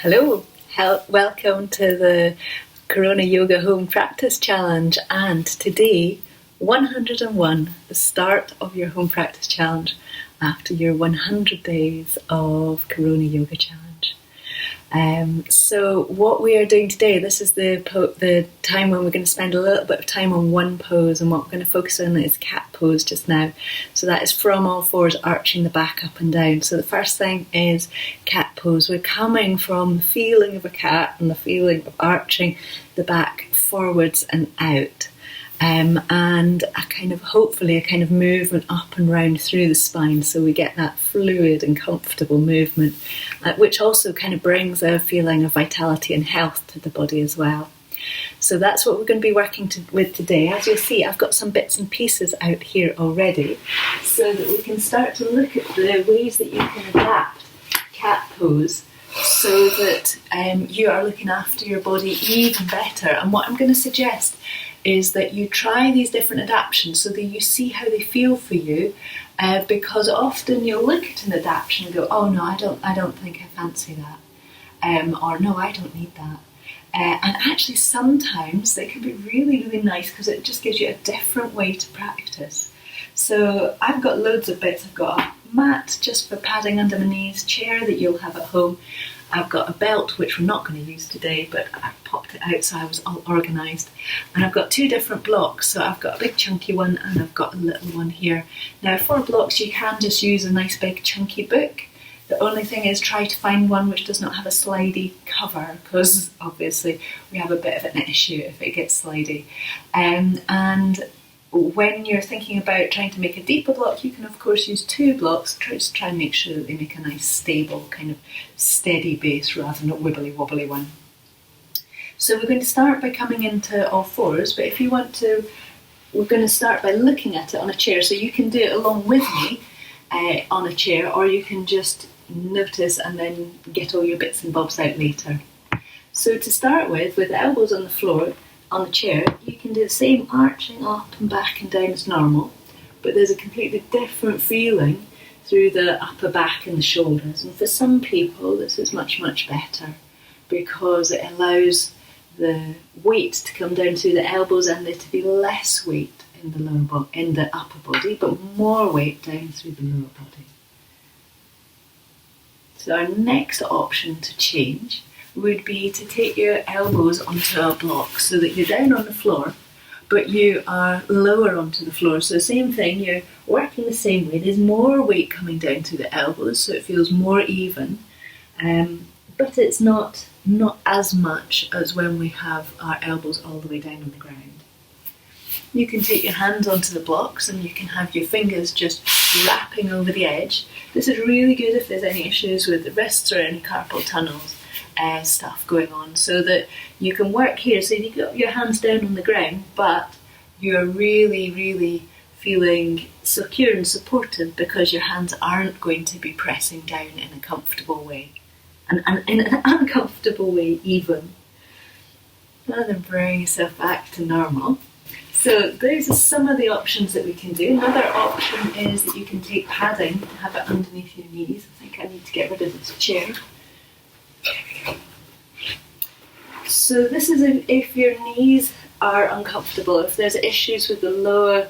Hello, welcome to the Corona Yoga Home Practice Challenge, and today 101, the start of your home practice challenge after your 100 days of Corona Yoga Challenge. So what we are doing today, this is the time when we're going to spend a little bit of time on one pose, and what we're going to focus on is cat pose just now. So that is from all fours, arching the back up and down. So the first thing is cat pose. We're coming from the feeling of a cat and the feeling of arching the back forwards and out. And hopefully a kind of movement up and round through the spine, so we get that fluid and comfortable movement, which also kind of brings a feeling of vitality and health to the body as well. So that's what we're going to be working with today. As you'll see, I've got some bits and pieces out here already, so that we can start to look at the ways that you can adapt cat pose, so that you are looking after your body even better. And what I'm going to suggest is that you try these different adaptations so that you see how they feel for you, because often you'll look at an adaptation and go, oh no, I don't think I fancy that, or no, I don't need that. And actually sometimes they can be really, really nice, because it just gives you a different way to practice. So I've got loads of bits. I've got a mat just for padding under my knees, chair that you'll have at home. I've got a belt, which we're not going to use today, but I popped it out so I was all organised. And I've got two different blocks, so I've got a big chunky one and I've got a little one here. Now for blocks you can just use a nice big chunky book. The only thing is, try to find one which does not have a slidey cover, because obviously we have a bit of an issue if it gets slidey. And when you're thinking about trying to make a deeper block, you can of course use two blocks. Try and make sure that they make a nice stable kind of steady base rather than a wibbly wobbly one. So we're going to start by coming into all fours, but if you want to, we're going to start by looking at it on a chair. So you can do it along with me on a chair, or you can just notice and then get all your bits and bobs out later. So to start with the elbows on the floor, on the chair, you can do the same arching up and back and down as normal, but there's a completely different feeling through the upper back and the shoulders. And for some people this is much, much better, because it allows the weight to come down through the elbows and there to be less weight in the upper body, but more weight down through the lower body. So our next option to change would be to take your elbows onto a block, so that you're down on the floor but you are lower onto the floor. So same thing, you're working the same way. There's more weight coming down through the elbows, so it feels more even, but it's not as much as when we have our elbows all the way down on the ground. You can take your hands onto the blocks and you can have your fingers just wrapping over the edge. This is really good if there's any issues with the wrists or any carpal tunnels stuff going on, so that you can work here. So you've got your hands down on the ground, but you're really, really feeling secure and supported, because your hands aren't going to be pressing down in a comfortable way, and in an uncomfortable way even, rather than bring yourself back to normal. So those are some of the options that we can do. Another option is that you can take padding and have it underneath your knees. I think I need to get rid of this chair. So this is if your knees are uncomfortable, if there's issues with the lower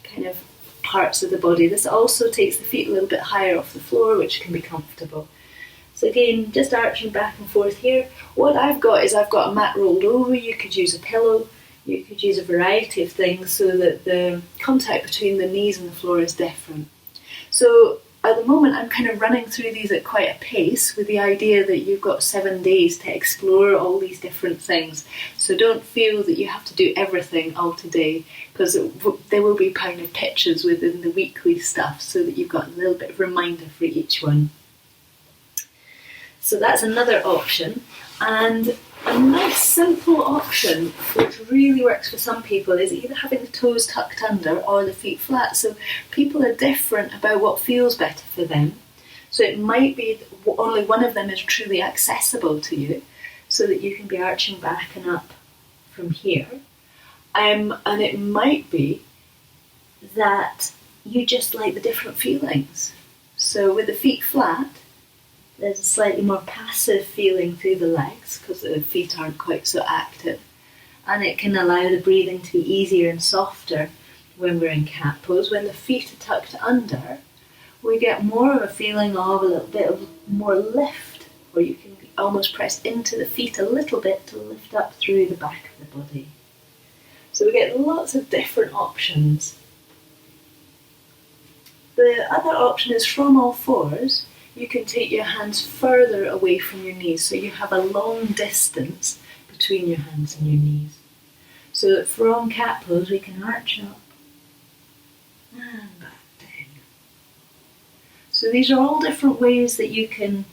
kind of parts of the body. This also takes the feet a little bit higher off the floor, which can be comfortable. So again, just arching back and forth here. What I've got is I've got a mat rolled over. You could use a pillow. You could use a variety of things so that the contact between the knees and the floor is different. So at the moment I'm kind of running through these at quite a pace, with the idea that you've got 7 days to explore all these different things. So don't feel that you have to do everything all today, because there will be kind of pictures within the weekly stuff, so that you've got a little bit of reminder for each one. So that's another option. And a nice simple option, which really works for some people, is either having the toes tucked under or the feet flat. So people are different about what feels better for them. So it might be that only one of them is truly accessible to you, so that you can be arching back and up from here. And it might be that you just like the different feelings. So with the feet flat, There's a slightly more passive feeling through the legs because the feet aren't quite so active. And it can allow the breathing to be easier and softer when we're in cat pose. When the feet are tucked under, we get more of a feeling of a little bit of more lift, where you can almost press into the feet a little bit to lift up through the back of the body. So we get lots of different options. The other option is from all fours. You can take your hands further away from your knees, so you have a long distance between your hands and your knees. So that from cat pose we can arch up and back down. So these are all different ways that you can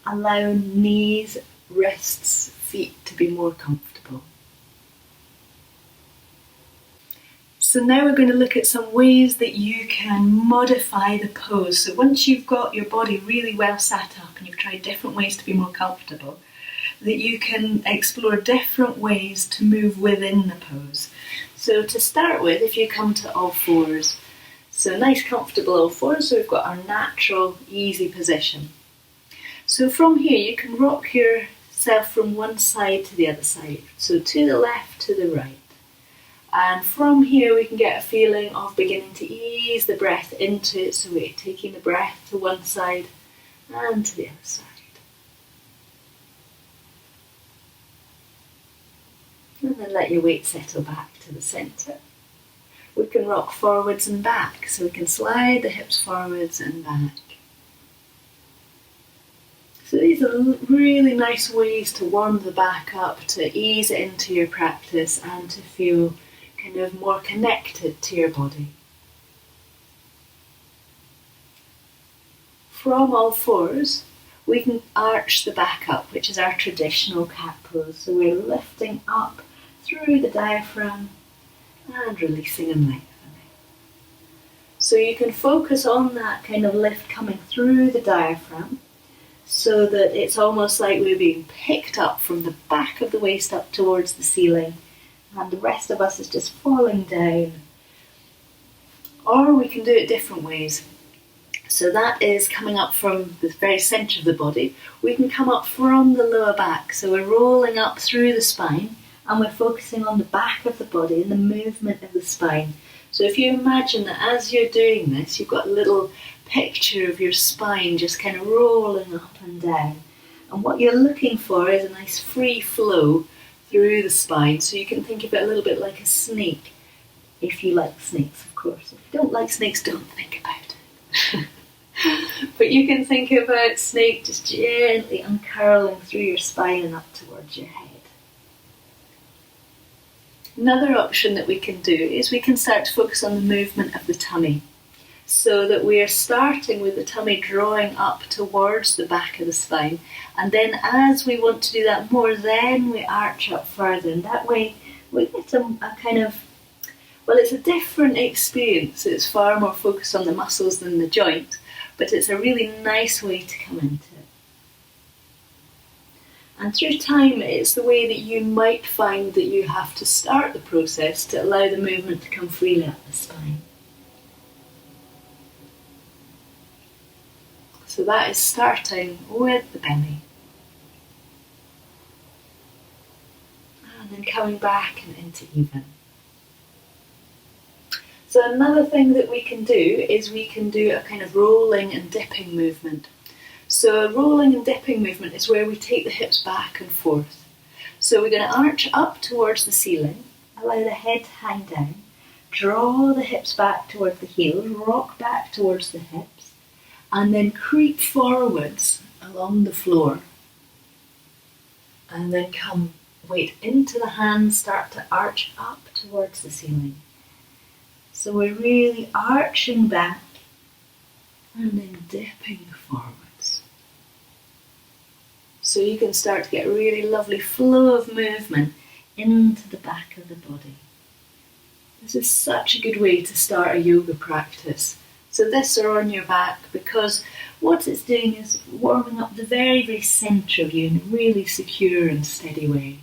allow knees, wrists, feet to be more comfortable. So now we're going to look at some ways that you can modify the pose. So once you've got your body really well sat up and you've tried different ways to be more comfortable, that you can explore different ways to move within the pose. So to start with, if you come to all fours, so nice comfortable all fours, so we've got our natural easy position. So from here you can rock yourself from one side to the other side, so to the left, to the right. And from here we can get a feeling of beginning to ease the breath into it, so we're taking the breath to one side and to the other side. And then let your weight settle back to the centre. We can rock forwards and back, so we can slide the hips forwards and back. So these are really nice ways to warm the back up, to ease it into your practice and to feel kind of more connected to your body. From all fours, we can arch the back up, which is our traditional cat pose. So we're lifting up through the diaphragm and releasing and lengthening. So you can focus on that kind of lift coming through the diaphragm, so that it's almost like we're being picked up from the back of the waist up towards the ceiling, and the rest of us is just falling down. Or we can do it different ways. So that is coming up from the very centre of the body. We can come up from the lower back, so we're rolling up through the spine and we're focusing on the back of the body and the movement of the spine. So if you imagine that as you're doing this, you've got a little picture of your spine just kind of rolling up and down. And what you're looking for is a nice free flow through the spine. So you can think of it a little bit like a snake, if you like snakes, of course. If you don't like snakes, don't think about it. But you can think about snake just gently uncurling through your spine and up towards your head. Another option that we can do is we can start to focus on the movement of the tummy, so that we are starting with the tummy drawing up towards the back of the spine, and then as we want to do that more, then we arch up further, and that way we get a kind of, well, it's a different experience. It's far more focused on the muscles than the joint, but it's a really nice way to come into it. And through time, it's the way that you might find that you have to start the process to allow the movement to come freely up the spine. So that is starting with the belly. And then coming back and into even. So another thing that we can do is we can do a kind of rolling and dipping movement. So a rolling and dipping movement is where we take the hips back and forth. So we're going to arch up towards the ceiling, allow the head to hang down, draw the hips back towards the heels, rock back towards the hips, and then creep forwards along the floor. And then come weight into the hands, start to arch up towards the ceiling. So we're really arching back and then dipping forwards. So you can start to get a really lovely flow of movement into the back of the body. This is such a good way to start a yoga practice. So this or on your back, because what it's doing is warming up the very, very centre of you in a really secure and steady way.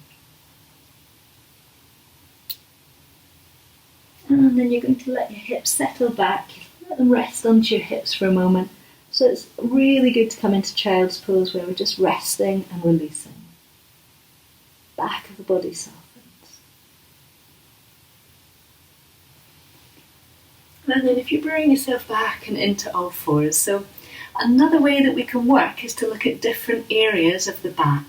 And then you're going to let your hips settle back, let them rest onto your hips for a moment, So it's really good to come into child's pose where we're just resting and releasing. Back of the body softens. And then if you bring yourself back and into all fours, so another way that we can work is to look at different areas of the back.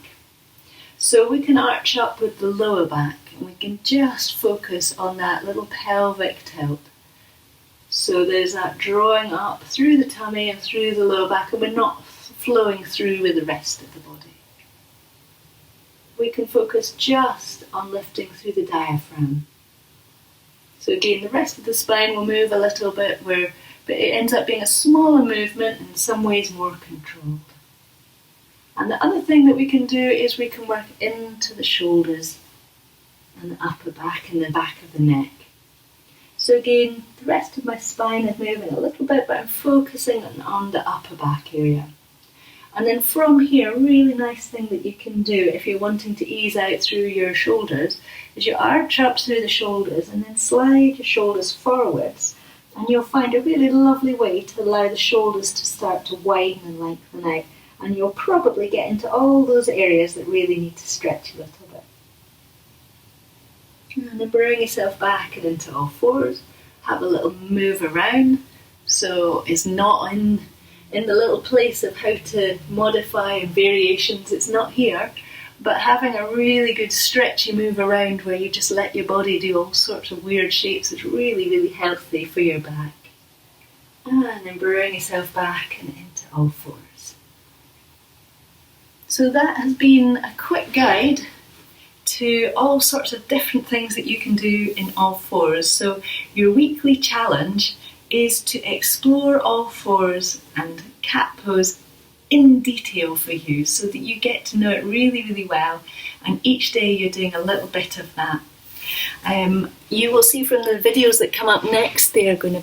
So we can arch up with the lower back and we can just focus on that little pelvic tilt. So there's that drawing up through the tummy and through the lower back, and we're not flowing through with the rest of the body. We can focus just on lifting through the diaphragm. So again, the rest of the spine will move a little bit, but it ends up being a smaller movement, in some ways more controlled. And the other thing that we can do is we can work into the shoulders and the upper back and the back of the neck. So again, the rest of my spine is moving a little bit, but I'm focusing on the upper back area. And then from here, a really nice thing that you can do if you're wanting to ease out through your shoulders is you arch up through the shoulders and then slide your shoulders forwards, and you'll find a really lovely way to allow the shoulders to start to widen and lengthen out, and you'll probably get into all those areas that really need to stretch a little bit. And then bring yourself back and into all fours. Have a little move around. So it's not in the little place of how to modify and variations. It's not here. But having a really good stretchy move around where you just let your body do all sorts of weird shapes is really, really healthy for your back. And then bring yourself back and into all fours. So that has been a quick guide to all sorts of different things that you can do in all fours. So your weekly challenge is to explore all fours and cat pose in detail for you so that you get to know it really, really well, and each day you're doing a little bit of that. You will see from the videos that come up next, you're going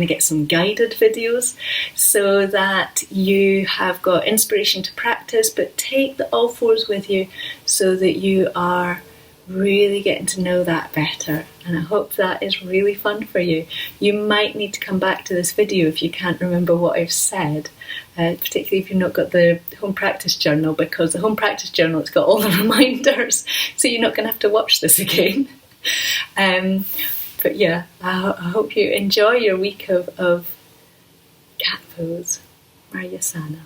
to get some guided videos so that you have got inspiration to practice, but take the all fours with you so that you are really getting to know that better. And I hope that is really fun for you. You might need to come back to this video if you can't remember what I've said, particularly if you've not got the home practice journal, because the home practice journal has got all the reminders, so you're not going to have to watch this again. But yeah, I hope you enjoy your week of cat pose, Maryasana.